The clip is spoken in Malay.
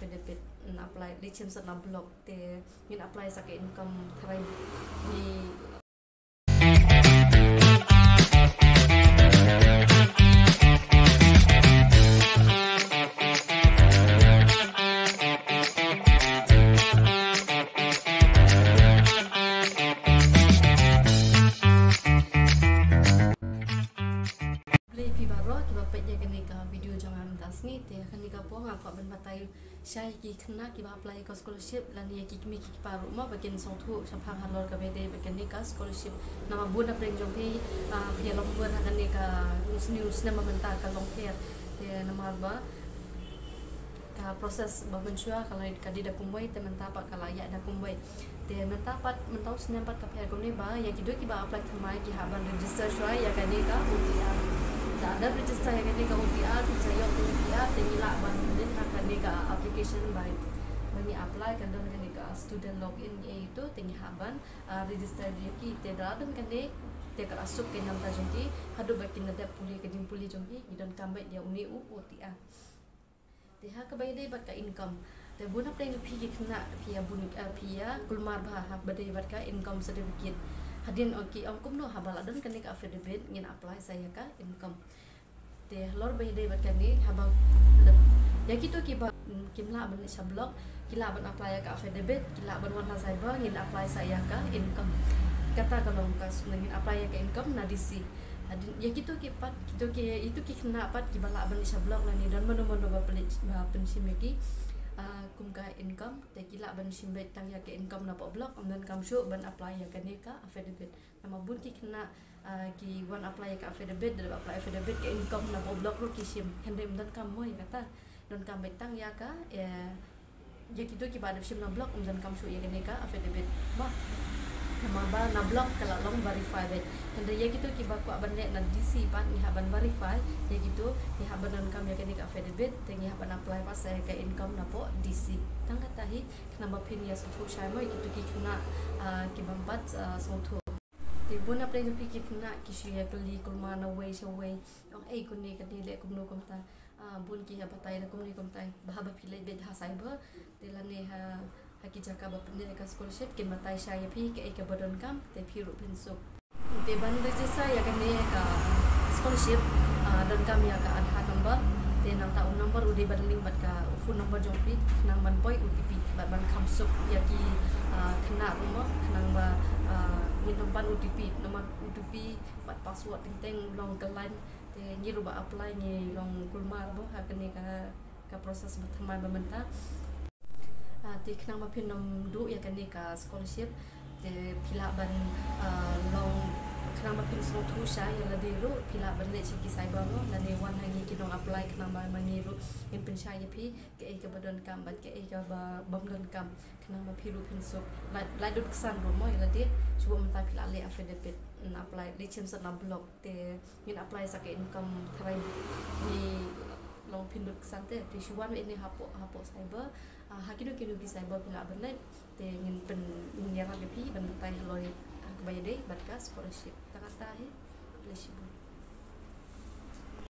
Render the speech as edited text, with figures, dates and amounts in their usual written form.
affidavit apply di chim sa na block te ngin apply sa ke income tharai ni video jangan das ni te kan ni ka po nga ko ban batai shai ki khna ki ba apply ka scholarship lan ye ki mi ki paru ma bakin song thu saphang halor ka be de bakin ni ka scholarship nama buna preng jong pi pia long buan kan ni ka news na mamenta ka long pia te nama ba ka proses ba mensua kalau ka di da kumbai te menta pa kala ya da kumbai te menta pat mentau snem pat ka pia ko ni ba ya ki do ki ba apply thamai ki haban register shwa ya ka ni ka tak ada register yang ni ka UPR saya UPR tenila ban din akan ni ka application by bagi apply kan don kan ni ka student login itu tengi haban register dia ki te dalam kan ni te ka asuk ke nam ta jongki hadu bakin na puli ke jimpuli jongki don kambai dia uni UPR te ha ka bai dei bat ka income te buna pleng pi ki khna pia bun pia kulmar ba ha badai bat ka income certificate hadin oki kum no habal adon kan ka affidavit ngin apply saya ka income te lor bai dei bat kan ni habal ya kitu ki ba kimla ban sa blog kila ban apply ka affidavit kila ban wan saya ba ngin apply saya ka income kata kalau ka ngin apply ka income na disi hadin ya kitu ki pat kitu ki itu ki kena pat ki bala ban sa blog lani dan mono-mono ba pensim ki kumka income te kila ban simbet tang ya ke income na po block dan kam show ban apply ya kane ka affidavit nama bun ki kena ki wan apply ka affidavit dan apply affidavit ke income na po block ro kisim hendem dan kam mo ya kata dan kam betang ya ka ya kitu ki ba sim na block dan kam show ya kane ka affidavit ba nama ba na block kala long verify bet hende ya gitu ki ba ko ban net na DC pan ni haban verify ya gitu ni haban dan kam ya kene ka affidavit tengi haban apply pas saya ke income na po DC tang kata hi kenapa pin ya so shai mo gitu ki kena ki bampat so thu ti buna pleng ki kena ki shia kali kulma na way so way ong ai kun ni ka ni le kum no kum ta bun ki ha batai na kum ni kum tai ba ba philai bet ha sai ba te la ne ha haki jaka ba pende ka scholarship ke matai saya pi ke ke bodon kam te phiru pensuk te ban register ya kan ka scholarship dan kam ya ka adha number te nam ta number ude ban link bat ka phone number jong pi nang ban poi OTP ban khamsuk ya ki khna mo nang ba min ban OTP nomor OTP bat password teng long kelan te ni ru ba apply ni long kulmar bo ha kan ka proses berthamai ba menta te kenang ma pin nom du ya kan ni ka scholarship te pila ban long kenang ma pin so thu sha ya la de ru pila ban le chi ki sai ba no la ne wan hangi ki dong apply kenang ma mani ru in pin sha ya pi ke e ka badon kam bat ke e ka ba bam don kam kenang ma pi ru pin so la dut san ru mo ya la de chuba ma ta pila le affidavit na apply le chim sa na blog te min apply sa ke income tharai ni long pin dut san te ti shuan we ni hapo cyber hakido kido ki cyber pila banlet te ngin pen nyara pi ban tai lori akbayade bat ka scholarship takata he